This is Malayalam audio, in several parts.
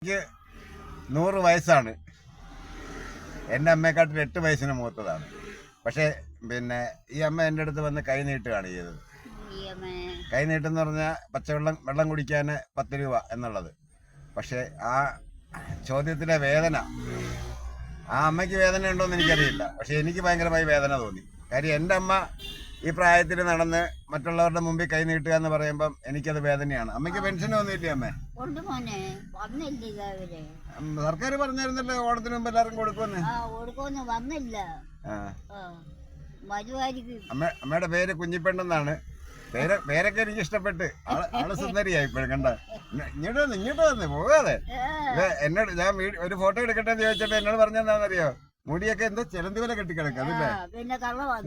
എനിക്ക് 100 വയസ്സാണ്. എൻ്റെ അമ്മയെക്കാട്ടിൽ 8 വയസ്സിന് മൂത്തതാണ്. പക്ഷേ പിന്നെ ഈ അമ്മ എൻ്റെ അടുത്ത് വന്ന് കൈ നീട്ടുകയാണ് ചെയ്തത്. കൈ നീട്ടെന്ന് പറഞ്ഞാൽ വെള്ളം കുടിക്കാൻ 10 രൂപ എന്നുള്ളത്. പക്ഷേ ആ ചോദ്യത്തിലെ വേദന, ആ അമ്മയ്ക്ക് വേദന ഉണ്ടോയെന്ന് എനിക്കറിയില്ല. പക്ഷെ എനിക്ക് ഭയങ്കരമായി വേദന തോന്നി. കാര്യം എൻ്റെ അമ്മ ഈ പ്രായത്തിൽ നടന്ന് മറ്റുള്ളവരുടെ മുമ്പിൽ കൈ നീട്ടുക എന്ന് പറയുമ്പം എനിക്കത് വേദനയാണ്. അമ്മയ്ക്ക് പെൻഷൻ ഒന്നുമില്ലേ അമ്മേ? സർക്കാർ പറഞ്ഞിരുന്നല്ലോ ഓണത്തിന് മുമ്പ് എല്ലാവർക്കും കൊടുക്കുമെന്ന്. അമ്മയുടെ പേര് കുഞ്ഞിപ്പെണ്ണെന്നാണ്. പേരൊക്കെ എനിക്ക് ഇഷ്ടപ്പെട്ട്. ആള് സുന്ദരിയായി ഇപ്പോഴും. കണ്ട ഇങ്ങോട്ട് വന്ന് പോകാതെ എന്നോട് ഞാൻ ഒരു ഫോട്ടോ എടുക്കട്ടെ എന്ന് ചോദിച്ചപ്പോ എന്നോട് പറഞ്ഞെന്താണെന്നറിയോ? മുടിയൊക്കെ എന്താ ചിലന്തി വരെ കെട്ടിക്കിടക്കുക അതില്ലേ?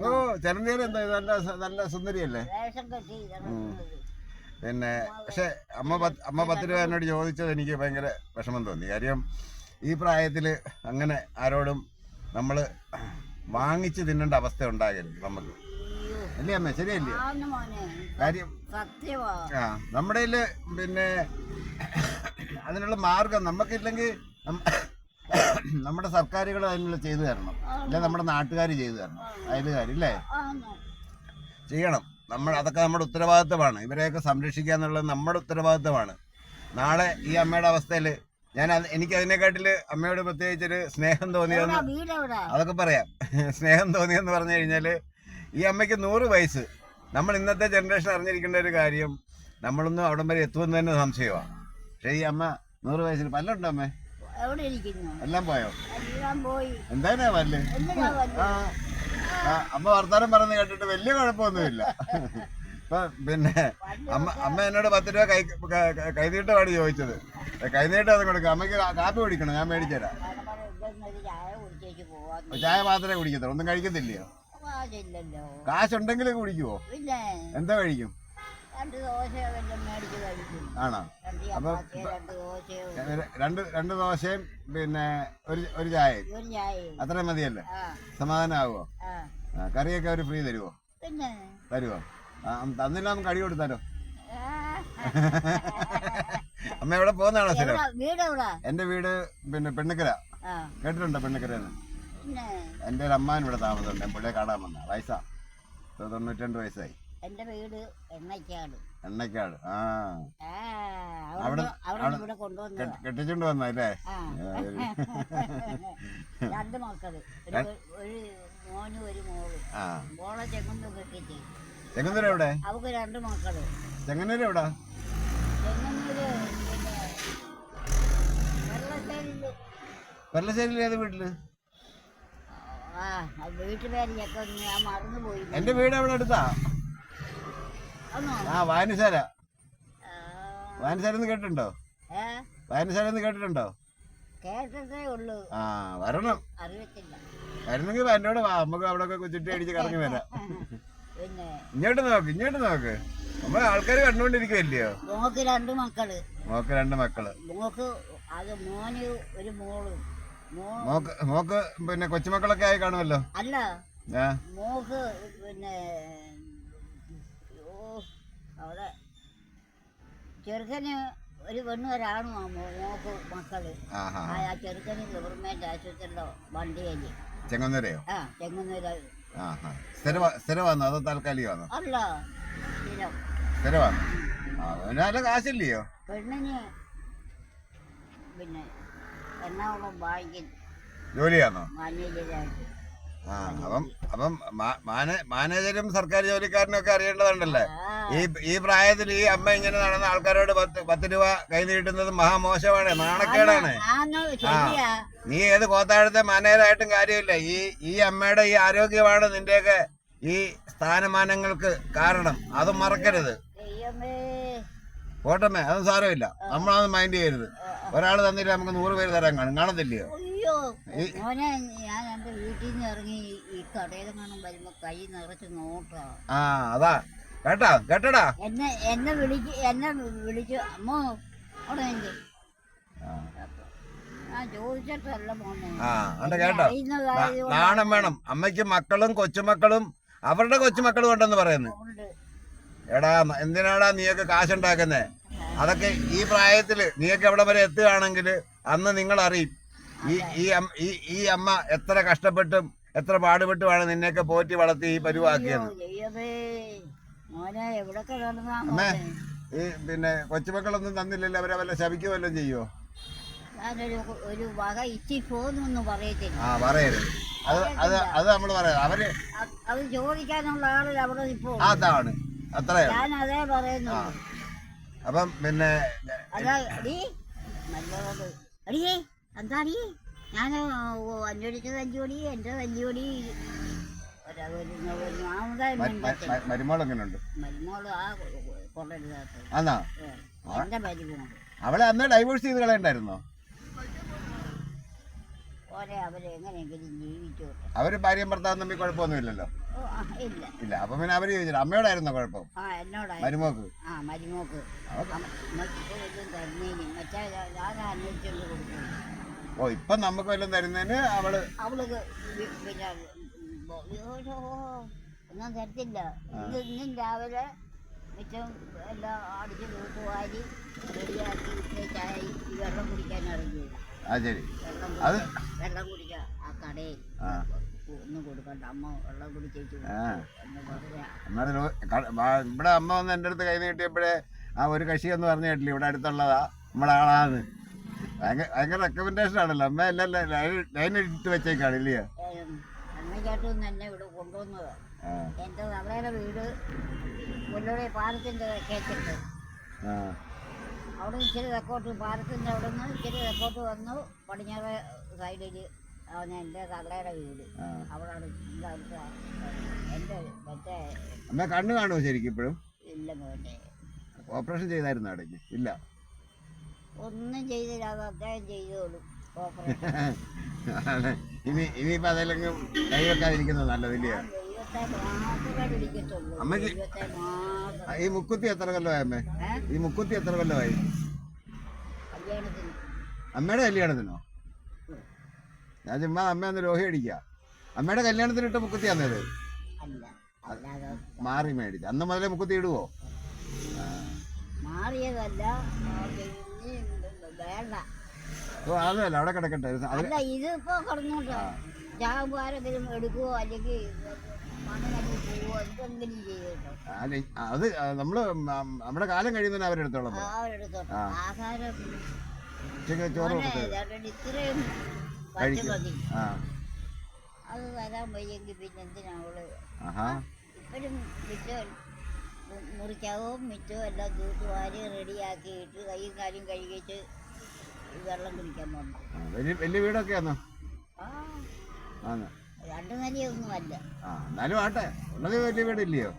ഓ ചിലന്തി വരെ എന്താ നല്ല സുന്ദരിയല്ലേ? പിന്നെ പക്ഷെ അമ്മ 10 രൂപ എന്നോട് ചോദിച്ചത് എനിക്ക് ഭയങ്കര വിഷമം തോന്നി. കാര്യം ഈ പ്രായത്തില് അങ്ങനെ ആരോടും നമ്മള് വാങ്ങിച്ച് തിന്നേണ്ട അവസ്ഥ ഉണ്ടാകരുത് നമുക്ക്. അല്ലേ അമ്മ? ശരിയല്ലേ കാര്യം? നമ്മുടെ പിന്നെ അതിനുള്ള മാർഗം നമുക്കില്ലെങ്കിൽ നമ്മുടെ സർക്കാരുകൾ അതിനുള്ള ചെയ്തു തരണം. അല്ലെ നമ്മുടെ നാട്ടുകാർ ചെയ്തു തരണം. അയലുകാരില്ലേ ചെയ്യണം. അതൊക്കെ നമ്മുടെ ഉത്തരവാദിത്തമാണ്. ഇവരെയൊക്കെ സംരക്ഷിക്കുക എന്നുള്ളത് നമ്മുടെ ഉത്തരവാദിത്തമാണ്. നാളെ ഈ അമ്മയുടെ അവസ്ഥയിൽ എനിക്ക് അതിനെക്കാട്ടിൽ അമ്മയോട് പ്രത്യേകിച്ചൊരു സ്നേഹം തോന്നിയെന്ന് അതൊക്കെ പറയാം. സ്നേഹം തോന്നിയെന്ന് പറഞ്ഞു കഴിഞ്ഞാൽ ഈ അമ്മയ്ക്ക് 100 വയസ്സ്. നമ്മൾ ഇന്നത്തെ ജനറേഷൻ അറിഞ്ഞിരിക്കേണ്ട ഒരു കാര്യം, നമ്മളൊന്നും അവിടം വരെ എത്തുമെന്ന് തന്നെ സംശയമാണ്. പക്ഷേ ഈ അമ്മ 100 വയസ്സിൽ പല്ലുണ്ടോ അമ്മേ? എല്ലാം പോയോ? എന്തായാലും പല്ല് അമ്മ വർത്താനം പറഞ്ഞ് കേട്ടിട്ട് വലിയ കുഴപ്പമൊന്നുമില്ല. ഇപ്പൊ പിന്നെ അമ്മ എന്നോട് 10 രൂപ കൈനീട്ടമാണ് ചോദിച്ചത്. കൈനീട്ടം അത് കൊടുക്കുക. അമ്മയ്ക്ക് കാപ്പി കുടിക്കണം, ഞാൻ മേടിച്ചുതരാം. ചായ മാത്രമേ കുടിക്കത്തുള്ളൂ, ഒന്നും കഴിക്കത്തില്ലയോ? കാശുണ്ടെങ്കിൽ കുടിക്കുവോ? എന്താ കഴിക്കും? ആണോ? അപ്പൊ 2 ദോശയും പിന്നെ ഒരു ചായയും അത്രയും മതിയല്ലേ? സമാധാനമാകുമോ? കറിയൊക്കെ അവർ ഫ്രീ തരുമോ? തന്നില്ല നമുക്ക് കടി കൊടുത്താലോ? അമ്മ എവിടെ പോകുന്നതാണോ സ്ഥലം? എന്റെ വീട് പിന്നെ പെണ്ണുക്കര. കേട്ടിട്ടുണ്ടോ പെണ്ണുക്കരന്ന്? എന്റെ ഒരു അമ്മാൻ ഇവിടെ താമസമുണ്ട്. പുള്ളിയെ കാണാൻ വന്ന വയസ്സാ, 92 വയസ്സായി. എന്റെ വീട് എണ്ണക്കാട്. അവിടെ കെട്ടിച്ചോണ്ട് വന്നല്ലേ? 2 മക്കള്, ഒരു മോനും ഒരു മോളും. മോളെ ചെങ്ങന്നൂർ കെട്ടിച്ച്. ചെങ്ങന്നൂർ എവിടെ? അവക്ക് 2 മക്കള്. ചെങ്ങന്നൂർ എവിടെ? ചെങ്ങന്നൂര് വെള്ളശ്ശേരിയിൽ ഏത് വീട്ടില്? വീട്ടുപേരൊക്കെ ഞാൻ മറന്നുപോയി. എന്റെ വീട് എവിടെ അടുത്താ? വായനശാല. വായനശാല കേട്ടിട്ടുണ്ടോ? വായനശാല കേട്ടിട്ടുണ്ടോ? കേട്ടതേ ഉള്ളൂ. വരണം. വരുന്നെങ്കിൽ എന്നോട് വാ, നമുക്ക് അവിടെ ചുറ്റി അടിച്ച് കറങ്ങി വരാം. ഇങ്ങോട്ട് നോക്ക്. നമ്മളെ ആൾക്കാര് കണ്ടുകൊണ്ടിരിക്കുവല്ലയോ? മോക്ക് 2 മക്കള്. മോക്ക് അത് മോന് ഒരു മോളും. മോക്ക് പിന്നെ കൊച്ചുമക്കളൊക്കെ ആയി കാണുമല്ലോ? അല്ല, മോക്ക് പിന്നെ അവിടെ ചെറുക്കന് ഒരു പെണ്ണും ഒരാണും മോക്ക് മക്കള്. ആ ചെറുക്കന് ഗവൺമെന്റ് ആശുപത്രിയുടെ വണ്ടിയല്ലേ? ചെങ്ങന്നൂരോ? ചെങ്ങന്നൂര്. സ്ഥിരമാണോ അതോ താൽക്കാലികമാണോ? അല്ല, സ്ഥിരമാണ്. നല്ല കാശില്ലയോ പെണ്ണിന്? പിന്നെ എറണാകുളം ബാങ്കിൽ ജോലിയാണോ? മാനേജരായിട്ട്. അപ്പം മാനേജരും സർക്കാർ ജോലിക്കാരനും ഒക്കെ അറിയേണ്ടതുണ്ടല്ലേ? ഈ പ്രായത്തിൽ ഈ അമ്മ ഇങ്ങനെ നടന്ന ആൾക്കാരോട് 10 രൂപ കൈ നീട്ടുന്നത് മഹാമോശമാണ്, നാണക്കേടാണ്. നീ ഏത് കോത്താഴത്തെ മാനേജരായിട്ടും കാര്യമില്ല. ഈ അമ്മയുടെ ഈ ആരോഗ്യമാണ് നിന്റെയൊക്കെ ഈ സ്ഥാനമാനങ്ങൾക്ക് കാരണം. അത് മറക്കരുത്. പോട്ടമ്മേ, അതൊന്നും സാരമില്ല. നമ്മളതൊന്നും മൈൻഡ് ചെയ്യരുത്. ഒരാൾ തന്നില്ല നമുക്ക് 100 പേര് തരാൻ കാണത്തില്ലയോ? മോനെ, ഞാൻ എന്റെ വീട്ടിൽ നിന്ന് ഇറങ്ങി ഈ കടയിൽ കാണും വരുമ്പോ കൈ നിറച്ച് നോട്ടാ. അതാ കേട്ടടാ. എന്നെ വിളിച്ചു അമ്മോ അവിടെ ഞാൻ ചോദിച്ചിട്ടല്ല മോനെ. കേട്ടോ, നാണം വേണം. അമ്മയ്ക്ക് മക്കളും കൊച്ചുമക്കളും അവരുടെ കൊച്ചുമക്കളും ഉണ്ടെന്ന് പറയുന്നു. എടാ, എന്തിനാടാ നീയൊക്കെ കാശുണ്ടാക്കുന്നേ? അതൊക്കെ ഈ പ്രായത്തില് നീയൊക്കെ എവിടെ വരെ എത്തുകയാണെങ്കിൽ അന്ന് നിങ്ങൾ അറിയും ഈ അമ്മ എത്ര കഷ്ടപ്പെട്ടും എത്ര പാടുപെട്ടുമാണ് നിന്നെയൊക്കെ പോറ്റി വളർത്തി ഈ പരുവാക്കിയത്. മോനെ എവിടൊക്കെ നടന്നാ അമ്മേ ഈ പിന്നെ കൊച്ചുമക്കളൊന്നും തന്നില്ലല്ലോ, അവരെ വല്ല ശപിക്കുകയോ വല്ലതും ചെയ്യോ? ഒരു വക ഇച്ചി പോന്നൊന്നും പറയത്തില്ല. ആ പറയരുത്, അത് നമ്മള് പറയാം. അവര് അത് ചോദിക്കാനുള്ള ആളിൽ അവിടെ ഇപ്പോൾ അതാണ് അത്രയാണ്. ഞാൻ അതേ പറയുന്നു. അപ്പം പിന്നെ അതാ അടി നല്ലോട് അടിയേ എന്താടി ഞാൻ അഞ്ചോടിച്ചത് 5 കോടി എൻ്റെ 5 കോടി മരുമോൾ എങ്ങനെയുണ്ട്? മരുമോള് ആ കൊള്ളരുതാത്ത ആന്നാ എൻ്റെ മരുമോള് അവളെ അന്ന് ഡൈവോഴ്സ് ചെയ്ത് കളയണ്ടായിരുന്നോ? ഓരെ അവരെ എങ്ങനെയെങ്കിലും ജീവിച്ചോട്ടെ. അവര് ഭാര്യയും ഭർത്താവും തമ്മിൽ കുഴപ്പമൊന്നുമില്ലല്ലോ? ഇല്ല ഇല്ല. അപ്പൊ പിന്നെ അവര് ചോദിച്ചില്ല അമ്മയോടായിരുന്നോ കുഴപ്പം? എന്നോടായി മരുമോക്ക്. മരുമോക്ക് ഒന്നും തരുന്നേന് മറ്റേ ഞാൻ അന്വേഷിച്ചോണ്ട് കൊടുക്കുന്നു. ഓ ഇപ്പൊ നമുക്ക് വല്ലതും തരുന്നതിന് അവൾക്ക് പിന്നെ ഒന്നും തരത്തില്ല. ഇന്നും രാവിലെ മിച്ചം എല്ലാം അടിച്ച് തൂത്തുവാരി റെഡിയാക്കി ചായ വെള്ളം കുടിക്കാൻ ഇറങ്ങിയത്. വെള്ളം കുടിക്കാം ആ കടയിൽ ഒന്നും കൊടുക്കണ്ട അമ്മ വെള്ളം കുടിച്ചേച്ചു എന്ന് പറയാ. ഇവിടെ അമ്മ വന്ന് എൻ്റെ അടുത്ത് കൈ നീട്ടിയപ്പോഴേ ആ ഒരു കക്ഷി എന്ന് പറഞ്ഞു കേട്ടില്ല, ഇവിടെ അടുത്തുള്ളതാ നമ്മുടെ ആളാന്ന്. ഭയങ്കര റെക്കമെൻഡേഷൻ ആണല്ലോ. അമ്മ എല്ലാം ലൈൻ ഇട്ട് വെച്ചേക്കാണ് ഇല്ലയോ? അമ്മയ്ക്കാട്ടും തന്നെ ഇവിടെ കൊണ്ടുവന്നത്. എൻ്റെ അവരുടെ വീട് പുല്ലോടെ പാലത്തിൻ്റെ കേട്ടിട്ട് അവിടെ ഇച്ചിരി തെക്കോട്ട് പാലത്തിൻ്റെ അവിടെ നിന്ന് ഇച്ചിരി തെക്കോട്ട് വന്നു പടിഞ്ഞാറ് സൈഡിൽ അവന് എൻ്റെ തള്ളയുടെ വീട് അവിടെയാണ്. എൻ്റെ മറ്റേ അമ്മ കണ്ണ് കാണുമോ ശരിക്കും ഇപ്പോഴും? ഇല്ല മോനെ. ഓപ്പറേഷൻ ചെയ്തായിരുന്നു അടയ്ക്ക്? ഇല്ല, ഒന്നും ചെയ്തില്ല. അത് അദ്ദേഹം ചെയ്തോളൂ ഓപ്പറേഷൻ. ഇനിയിപ്പോ അതെല്ലാം കൈവെക്കാതിരിക്കുന്നത് നല്ലതില്ലയോ? അമ്മക്ക് ഈ മുക്കുത്തി എത്ര കൊല്ലമായി അമ്മേ? ഈ മുക്കുത്തി എത്ര കൊല്ലമായി? അമ്മയുടെ കല്യാണത്തിനോ? ഞാൻ ചുമ്മാ അമ്മ ഒന്ന് ലോഹി അടിക്കുക. അമ്മയുടെ കല്യാണത്തിന് ഇട്ട മുക്കുത്തി അന്നേത് മാറി മേടിച്ച അന്ന് മുതലേ മുക്കുത്തി ഇടുവോ? മാറിയതല്ല. ഓ അതല്ല അവിടെ കിടക്കട്ടെ. അല്ല ഇതിപ്പോ കിടന്നോട്ടോ. ചാകുമ്പോ ആരെങ്കിലും എടുക്കുവോ അല്ലെങ്കിൽ അല്ല അത് നമ്മള് നമ്മുടെ കാലം കഴിയുന്ന അവരെടുത്തോളാം. ചോറ് ഇത്രയും അത് വരാൻ വയ്യെങ്കിൽ പിന്നെ എന്തിനാ അവള് ഇപ്പഴും മിച്ചം മുറിക്കാവും മിച്ചവും എല്ലാം തൂത്തുവാരി റെഡിയാക്കിയിട്ട് കൈയും കാലും കഴുകിയിട്ട് വെള്ളം കുടിക്കാൻ പോകുന്നു. വലിയ വീടൊക്കെയാണോ? 2 നിലയൊന്നും അല്ല. എന്നാലും ആട്ടെ ഉള്ളത് വലിയ വീടില്ലയോ?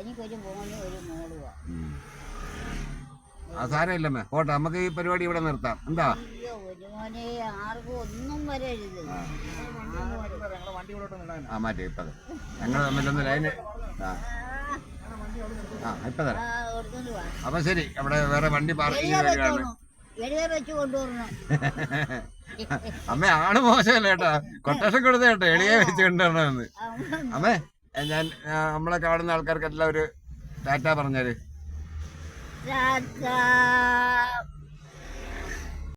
എനിക്കൊരു മോനും ഒരു മോളുവാ. സാരമില്ലമ്മേ പോട്ടെ, നമുക്ക് ഈ പരിപാടി ഇവിടെ നിർത്താം. എന്താ ഒരു മോനെ ആർക്കും ഒന്നും വരരുത്. മാറ്റി ഇപ്പൊ ഞങ്ങൾ തമ്മിലൊന്ന് ലൈന് ഇപ്പൊ തരാം. അപ്പൊ ശരി, അവിടെ വേറെ വണ്ടി പാർക്കിംഗ് വരികയാണ്. വെച്ച് കൊണ്ടുവരണം. അമ്മ ആണ് മോശമല്ല കേട്ടോ, കൊട്ടേഷൻ കൊടുത്ത കേട്ടോ എളിയെ വെച്ച് കൊണ്ടുവരണമെന്ന്. അമ്മേ ഞാൻ നമ്മളെ കാണുന്ന ആൾക്കാർക്കെല്ലാം ഒരു ടാറ്റ പറഞ്ഞാല്.